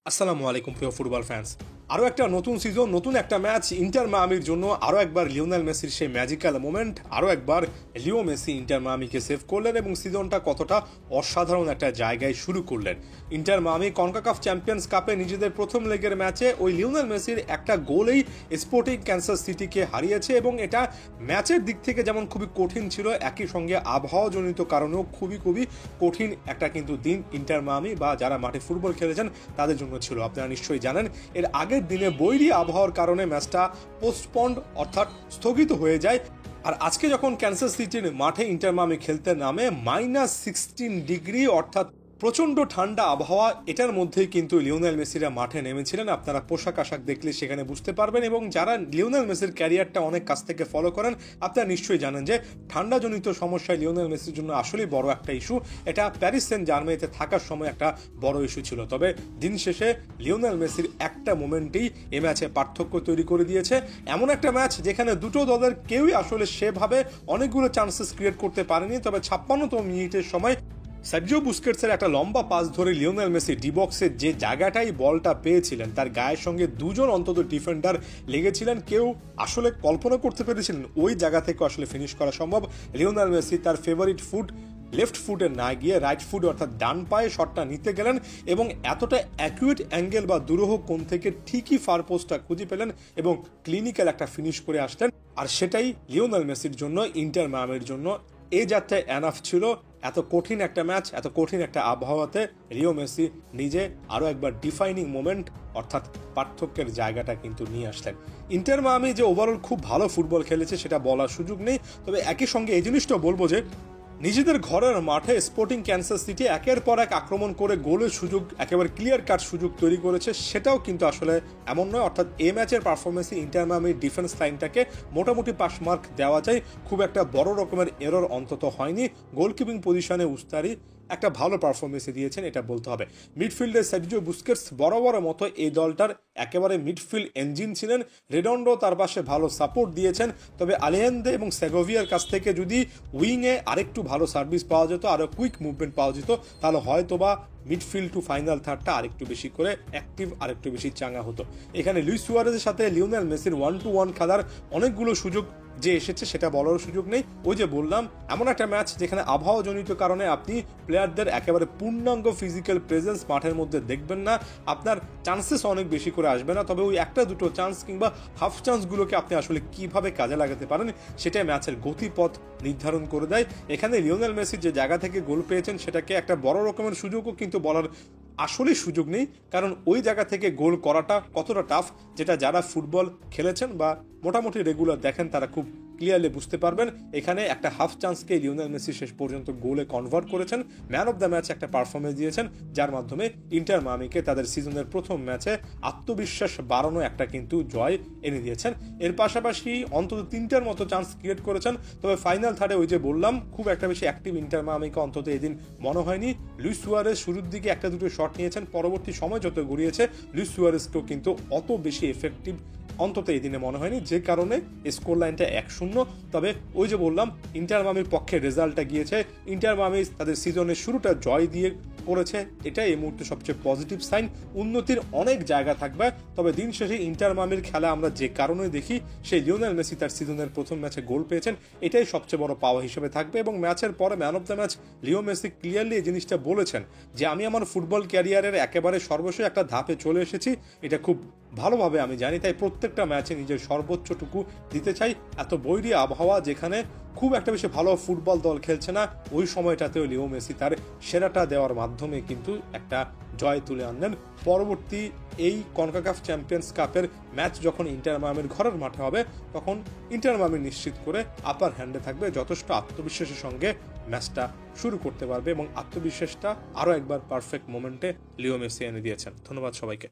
আসসালামু আলাইকুম প্রিয় ফুটবল ফ্যান্স। আরও একটা নতুন সিজন, নতুন একটা ম্যাচ ইন্টার মায়ামির জন্য। আরও একবার লিওনেল মেসির সেই ম্যাজিক্যাল মোমেন্ট, আরও একবার লিও মেসি ইন্টার মায়ামিকে সেভ করলেন এবং সিজনটা কতটা অসাধারণ একটা জায়গায় শুরু করলেন। ইন্টার মায়ামি কনকাকাফ চ্যাম্পিয়ন্স কাপে নিজেদের প্রথম লেগের ম্যাচে ওই লিওনেল মেসির একটা গোলেই স্পোর্টিং ক্যান্সাস সিটিকে হারিয়েছে এবং এটা ম্যাচের দিক থেকে যেমন খুবই কঠিন ছিল, একই সঙ্গে আবহাওয়াজনিত কারণেও খুবই কঠিন একটা কিন্তু দিন ইন্টার মায়ামি বা যারা মাঠে ফুটবল খেলেছেন তাদের জন্য ছিল। আপনারা নিশ্চয়ই জানেন এর আগের দিনে বৈরী আবহাওয়ার কারণে ম্যাচটা পোস্টপন্ড অর্থাৎ স্থগিত হয়ে যায়। আর আজকে যখন ক্যান্সাস সিটির মাঠে ইন্টার মায়ামি খেলতে নামে -16 ডিগ্রি অর্থাৎ প্রচণ্ড ঠান্ডা আবহাওয়া, এটার মধ্যেই কিন্তু লিওনেল মেসিরা মাঠে নেমেছিলেন। আপনারা পোশাক আশাক দেখলে সেখানে বুঝতে পারবেন এবং যারা লিওনেল মেসির ক্যারিয়ারটা অনেক কাছ থেকে ফলো করেন আপনারা নিশ্চয়ই জানেন যে ঠান্ডাজনিত সমস্যায় লিওনেল মেসির জন্য আসলেই বড় একটা ইস্যু। এটা প্যারিস সেন্ট জার্মেইতে থাকার সময় একটা বড় ইস্যু ছিল। তবে দিন শেষে লিওনেল মেসির একটা মোমেন্টেই এ ম্যাচে পার্থক্য তৈরি করে দিয়েছে। এমন একটা ম্যাচ যেখানে দুটো দলের কেউই আসলে সেভাবে অনেকগুলো চান্সেস ক্রিয়েট করতে পারেনি। তবে 56তম মিনিটের সময় সার্জিও বুস্কেটসের একটা লম্বা পাস ধরে লিওনেল মেসি ডিবক্সের যে জায়গাটাই বলটা পেয়েছিলেন তার গায়ের সঙ্গে দুজন অন্তত ডিফেন্ডার লেগেছিলেন। কেউ আসলে কল্পনা করতে পেরেছিলেন ওই জায়গা থেকে আসলে ফিনিশ করা সম্ভব। লিওনেল মেসি তার ফেভারিট ফুট লেফট ফুটে না গিয়ে রাইট ফুট অর্থাৎ ডান পায়ে শটটা নিতে গেলেন এবং এতটা অ্যাকুরেট অ্যাঙ্গেল বা দুরূহ কোণ থেকে ঠিকই ফার পোস্টটা খুঁজে পেলেন এবং ক্লিনিক্যাল একটা ফিনিশ করে আসলেন। আর সেটাই লিওনেল মেসির জন্য, ইন্টার মায়ামির জন্য এই যাত্রায় এনাফ ছিল। এত কঠিন একটা ম্যাচ, এত কঠিন একটা আবহাওয়াতে লিও মেসি নিজে আরও একবার ডিফাইনিং মোমেন্ট অর্থাৎ পার্থক্যের জায়গাটা কিন্তু নিয়ে আসলেন। ইন্টার মায়ামি যে ওভারঅল খুব ভালো ফুটবল খেলেছে সেটা বলার সুযোগ নেই। তবে একই সঙ্গে এই জিনিসটা বলবো যে নিজেদের ঘরের মাঠে স্পোর্টিং ক্যান্সাস সিটি একের পর এক আক্রমণ করে গোলের সুযোগ, একেবারে ক্লিয়ার কাট সুযোগ তৈরি করেছে, সেটাও কিন্তু আসলে এমন নয়। অর্থাৎ এই ম্যাচের পারফরমেন্সে ইন্টার মায়ামির ডিফেন্স লাইনটাকে মোটামুটি পাস মার্ক দেওয়া যায়। খুব একটা বড় রকমের এরর অন্তত হয়নি। গোলকিপিং পজিশনে উস্তারি একটা ভালো পারফরমেন্স দিয়েছেন, এটা বলতে হবে। মিডফিল্ডে সার্জিও বুস্কেটস বরাবর মতো এই দলটার একেবারে মিডফিল্ড ইঞ্জিন ছিলেন। রেডন্ডো তার পাশে ভালো সাপোর্ট দিয়েছেন। তবে আলেহান্দ্রে এবং সেগোভিয়ার কাছ থেকে যদি উইংয়ে আরেকটু ভালো সার্ভিস পাওয়া যেত, আরও কুইক মুভমেন্ট পাওয়া যেত, তাহলে হয়তোবা মিডফিল্ড টু ফাইনাল থার্ডটা আরেকটু বেশি করে অ্যাক্টিভ, আরেকটু বেশি চাঙ্গা হতো। এখানে লুইস সুয়ারেজের সাথে লিওনেল মেসির 1-to-1 খেলার অনেকগুলো সুযোগ যে এসেছে সেটা বলার সুযোগ নেই। ওই যে বললাম এমন একটা ম্যাচ যেখানে আবহাওয়াজনিত কারণে আপনি প্লেয়ারদের একেবারে পূর্ণাঙ্গ ফিজিক্যাল প্রেজেন্স মাঠের মধ্যে দেখবেন না, আপনার চান্সেস অনেক বেশি করে আসবে না। তবে ওই একটা দুটো চান্স কিংবা হাফ চান্সগুলোকে আপনি আসলে কিভাবে কাজে লাগাতে পারেন সেটাই ম্যাচের গতিপথ নির্ধারণ করে দেয়। এখানে লিওনেল মেসি যে জায়গা থেকে গোল পেয়েছেন সেটাকে একটা বড় রকমের সুযোগও কিন্তু বলার আসলেই সুযোগ নেই, কারণ ওই জায়গা থেকে গোল করাটা কতটা টাফ যেটা যারা ফুটবল খেলেছেন বা মোটামুটি রেগুলার দেখেন তারা খুব ক্লিয়ারলি বুঝতে পারবেন। এখানে একটা হাফ চান্সকে লিওনেল মেসি শেষ পর্যন্ত গোলে কনভার্ট করেছেন। ম্যান অফ দ্য ম্যাচ একটা পারফরমেন্স দিয়েছেন যার মাধ্যমে ইন্টার মায়ামিকে তাদের সিজনের প্রথম ম্যাচে আত্মবিশ্বাস বাড়ানো একটা কিন্তু জয় এনে দিয়েছেন। এর পাশাপাশি অন্তত 3টার মতো চান্স ক্রিয়েট করেছেন। তবে ফাইনাল থার্ডে ওই যে বললাম খুব একটা বেশি অ্যাক্টিভ ইন্টার মায়ামিকে অন্তত এদিন মনে হয়নি। লুইস সুয়ারেজ শুরুর দিকে একটা দুটো শট নিয়েছেন, পরবর্তী সময় যত গড়িয়েছে লুইস সুয়ারেজকেও কিন্তু অত বেশি এফেক্টিভ অন্তত এই দিনে মনে হয়নি, যে কারণে স্কোর লাইনটা 1-0। তবে ওই যে বললাম ইন্টার মায়ামির পক্ষে রেজাল্টটা গিয়েছে। ইন্টার মায়ামি তাদের সিজনের শুরুটা জয় দিয়ে করেছে, এটা এই মুহূর্তে সবচেয়ে পজিটিভ সাইন। উন্নতির অনেক জায়গা থাকবে, তবে দিন শেষে ইন্টার মায়ামির খেলা আমরা যে কারণে দেখি সেই লিওনেল মেসি তার সিজনের প্রথম ম্যাচে গোল পেয়েছেন, এটাই সবচেয়ে বড় পাওয়া হিসেবে থাকবে। এবং ম্যাচের পরে man of the match Leo Messi clearly এই জিনিসটা বলেছেন যে আমি আমার ফুটবল ক্যারিয়ারের একেবারে সর্বশেষ একটা ধাপে চলে এসেছি, এটা খুব ভালোভাবে আমি জানি, তাই প্রত্যেকটা ম্যাচে নিজের সর্বোচ্চটুকু দিতে চাই। এত বৈরী আবহাওয়া যেখানে খুব একটা বেশি ভালো ফুটবল দল খেলছে না, ওই সময়টাতেও লিও মেসি তার সেরাটা দেওয়ার মাধ্যমে কিন্তু একটা জয় তুলে আনলেন। পরবর্তী এই কনকাকাফ চ্যাম্পিয়ন্স কাপের ম্যাচ যখন ইন্টার মায়ামির ঘরের মাঠে হবে তখন ইন্টার মায়ামি নিশ্চিত করে আপার হ্যান্ডে থাকবে, যথেষ্ট আত্মবিশ্বাসের সঙ্গে ম্যাচটা শুরু করতে পারবে এবং আত্মবিশ্বাসটা আরও একবার পারফেক্ট মোমেন্টে লিও মেসি এনে দিয়েছেন। ধন্যবাদ সবাইকে।